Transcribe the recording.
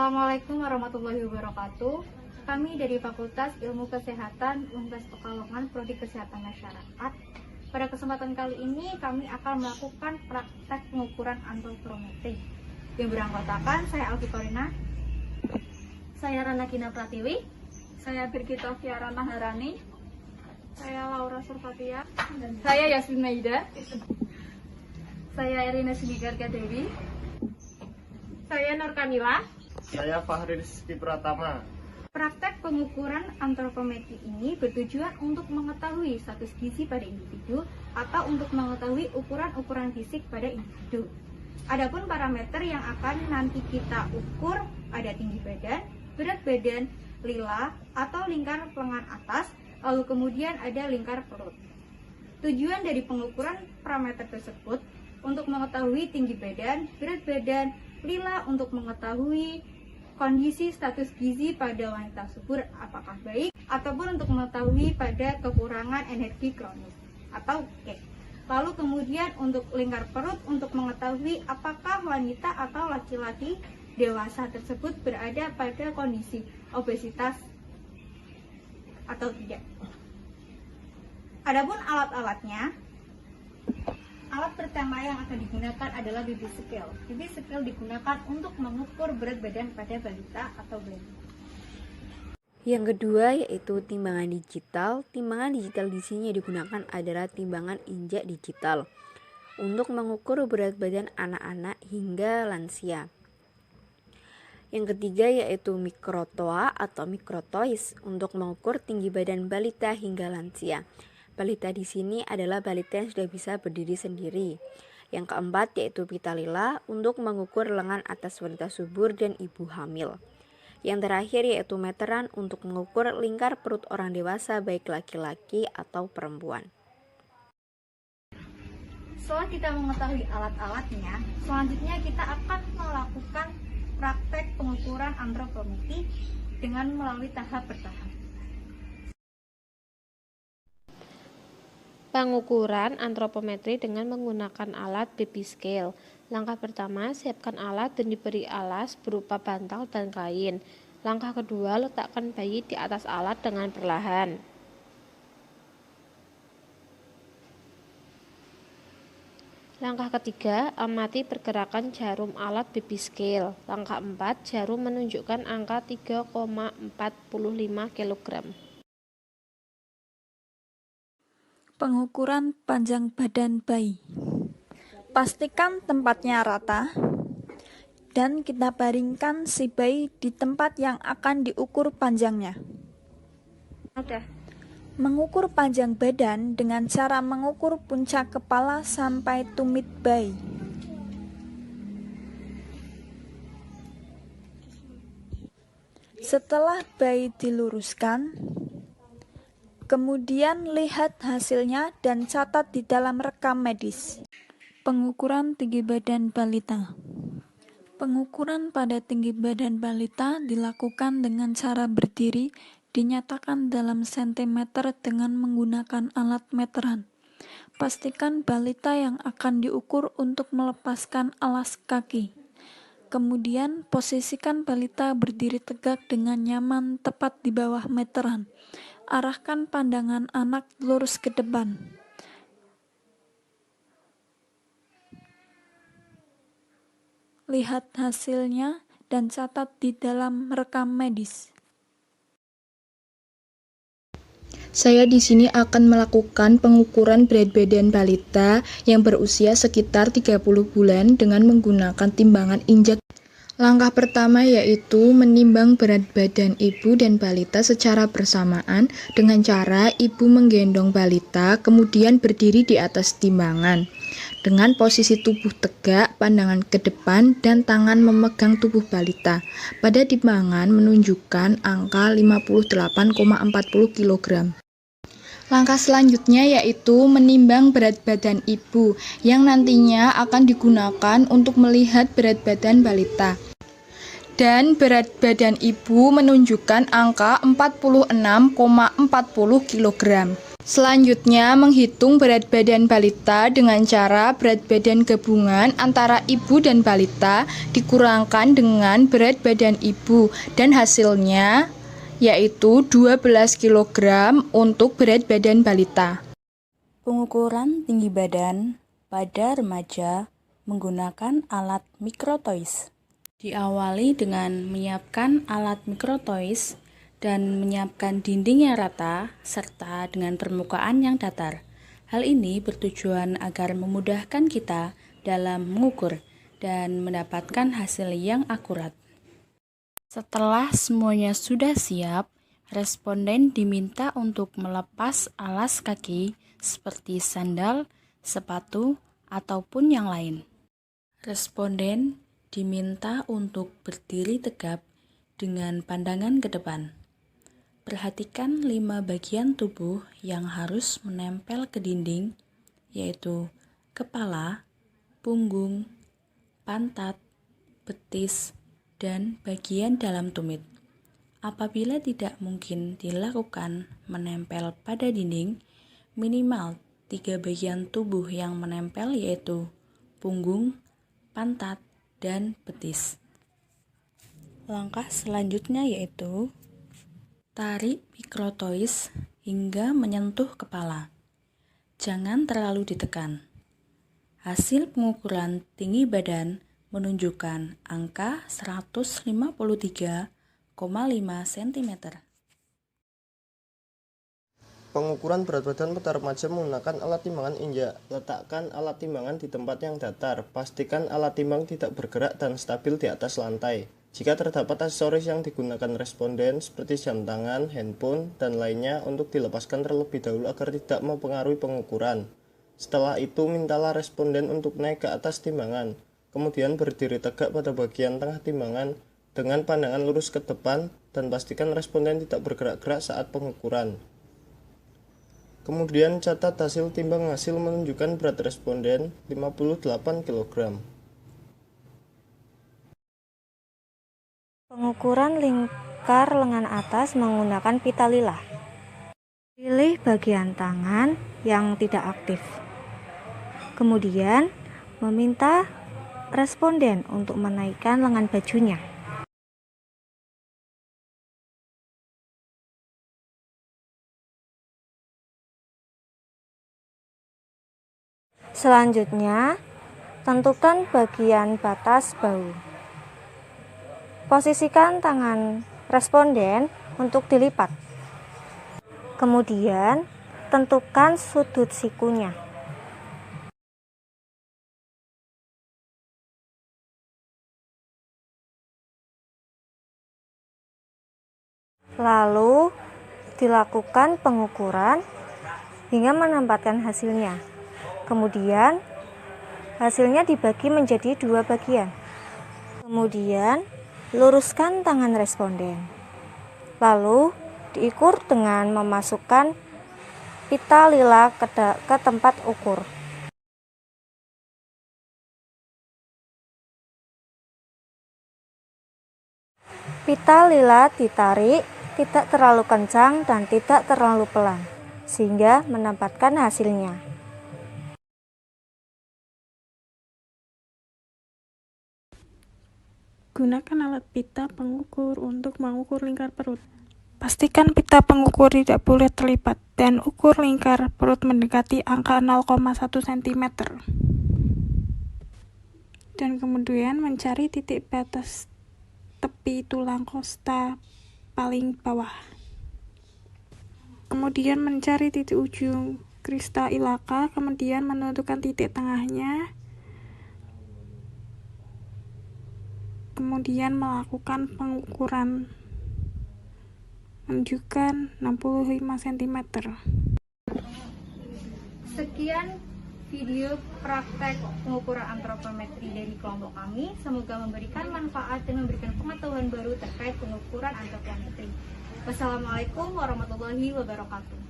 Assalamualaikum warahmatullahi wabarakatuh. Kami dari Fakultas Ilmu Kesehatan Universitas Pekalongan, Prodi Kesehatan Masyarakat. Pada kesempatan kali ini kami akan melakukan praktek pengukuran antropometri yang beranggotakan saya Alfi Korina, Saya Rana Gina Pratiwi, Saya Birgita Fiara Maharani, saya Laura Surfatia, saya Yasmin Maida, saya Erina Sindigarga Dewi, saya Nur Kamila, Saya Fahri Rizky Pratama. Praktek pengukuran antropometri ini bertujuan untuk mengetahui status gizi pada individu atau untuk mengetahui ukuran-ukuran fisik pada individu. Adapun parameter yang akan nanti kita ukur ada tinggi badan, berat badan, lila atau lingkar lengan atas, lalu kemudian ada lingkar perut. Tujuan dari pengukuran parameter tersebut untuk mengetahui tinggi badan, berat badan, lila untuk mengetahui kondisi status gizi pada wanita subur apakah baik, ataupun untuk mengetahui pada kekurangan energi kronis atau K. Lalu kemudian untuk lingkar perut untuk mengetahui apakah wanita atau laki-laki dewasa tersebut berada pada kondisi obesitas atau tidak. Adapun alat-alatnya, alat pertama yang akan digunakan adalah baby scale. Baby scale digunakan untuk mengukur berat badan pada balita atau bayi. Yang kedua yaitu timbangan digital. Timbangan digital di sini digunakan adalah timbangan injak digital untuk mengukur berat badan anak-anak hingga lansia. Yang ketiga yaitu mikrotoa atau mikrotois untuk mengukur tinggi badan balita hingga lansia. Balita di sini adalah balita yang sudah bisa berdiri sendiri. Yang keempat yaitu pita lila untuk mengukur lengan atas wanita subur dan ibu hamil. Yang terakhir yaitu meteran untuk mengukur lingkar perut orang dewasa baik laki-laki atau perempuan. Setelah kita mengetahui alat-alatnya, selanjutnya kita akan melakukan praktek pengukuran antropometri dengan melalui tahap bertahap. Pengukuran antropometri dengan menggunakan alat baby scale. Langkah pertama, siapkan alat dan diberi alas berupa bantal dan kain. Langkah kedua, letakkan bayi di atas alat dengan perlahan. Langkah ketiga, amati pergerakan jarum alat baby scale. Langkah 4, jarum menunjukkan angka 3,45 kg. Pengukuran panjang badan bayi. Pastikan tempatnya rata dan kita baringkan si bayi di tempat yang akan diukur panjangnya. Mengukur panjang badan dengan cara mengukur puncak kepala sampai tumit bayi. Setelah bayi diluruskan, kemudian lihat hasilnya dan catat di dalam rekam medis. Pengukuran tinggi badan balita. Pengukuran pada tinggi badan balita dilakukan dengan cara berdiri, dinyatakan dalam sentimeter dengan menggunakan alat meteran. Pastikan balita yang akan diukur untuk melepaskan alas kaki. Kemudian posisikan balita berdiri tegak dengan nyaman tepat di bawah meteran. Arahkan pandangan anak lurus ke depan. Lihat hasilnya dan catat di dalam rekam medis. Saya di sini akan melakukan pengukuran berat badan balita yang berusia sekitar 30 bulan dengan menggunakan timbangan injak. Langkah pertama yaitu menimbang berat badan ibu dan balita secara bersamaan dengan cara ibu menggendong balita kemudian berdiri di atas timbangan. Dengan posisi tubuh tegak, pandangan ke depan, dan tangan memegang tubuh balita. Pada timbangan menunjukkan angka 58,40 kg. Langkah selanjutnya yaitu menimbang berat badan ibu yang nantinya akan digunakan untuk melihat berat badan balita. Dan berat badan ibu menunjukkan angka 46,40 kg. Selanjutnya, menghitung berat badan balita dengan cara berat badan gabungan antara ibu dan balita dikurangkan dengan berat badan ibu dan hasilnya yaitu 12 kg untuk berat badan balita. Pengukuran tinggi badan pada remaja menggunakan alat microtoys. Diawali dengan menyiapkan alat microtoys dan menyiapkan dinding yang rata serta dengan permukaan yang datar. Hal ini bertujuan agar memudahkan kita dalam mengukur dan mendapatkan hasil yang akurat. Setelah semuanya sudah siap, responden diminta untuk melepas alas kaki seperti sandal, sepatu, ataupun yang lain. Responden diminta untuk berdiri tegap dengan pandangan ke depan. Perhatikan 5 bagian tubuh yang harus menempel ke dinding, yaitu kepala, punggung, pantat, betis, dan bagian dalam tumit. Apabila tidak mungkin dilakukan menempel pada dinding, minimal 3 bagian tubuh yang menempel yaitu punggung, pantat, dan betis. Langkah selanjutnya yaitu tarik microtoys hingga menyentuh kepala. Jangan terlalu ditekan. Hasil pengukuran tinggi badan menunjukkan angka 153,5 cm. Pengukuran berat badan pada remaja menggunakan alat timbangan injak. Letakkan alat timbangan di tempat yang datar. Pastikan alat timbang tidak bergerak dan stabil di atas lantai. Jika terdapat aksesoris yang digunakan responden seperti jam tangan, handphone, dan lainnya untuk dilepaskan terlebih dahulu agar tidak mempengaruhi pengukuran. Setelah itu mintalah responden untuk naik ke atas timbangan. Kemudian berdiri tegak pada bagian tengah timbangan dengan pandangan lurus ke depan dan pastikan responden tidak bergerak-gerak saat pengukuran. Kemudian catat hasil timbang hasil menunjukkan berat responden 58 kg. Pengukuran lingkar lengan atas menggunakan pita lila. Pilih bagian tangan yang tidak aktif. Kemudian meminta responden untuk menaikkan lengan bajunya. Selanjutnya, tentukan bagian batas bahu. Posisikan tangan responden untuk dilipat. Kemudian, tentukan sudut sikunya. Lalu, dilakukan pengukuran hingga menempatkan hasilnya. Kemudian, hasilnya dibagi menjadi 2 bagian. Kemudian, luruskan tangan responden. Lalu, diukur dengan memasukkan pita lila ke tempat ukur. Pita lila ditarik tidak terlalu kencang dan tidak terlalu pelan, sehingga mendapatkan hasilnya. Gunakan alat pita pengukur untuk mengukur lingkar perut. Pastikan pita pengukur tidak boleh terlipat dan ukur lingkar perut mendekati angka 0,1 cm. Dan kemudian mencari titik batas tepi tulang kosta paling bawah. Kemudian mencari titik ujung krista ilaka, kemudian menentukan titik tengahnya. Kemudian melakukan pengukuran menunjukkan 65 cm. Sekian video praktek pengukuran antropometri dari kelompok kami. Semoga memberikan manfaat dan memberikan pengetahuan baru terkait pengukuran antropometri. Wassalamualaikum warahmatullahi wabarakatuh.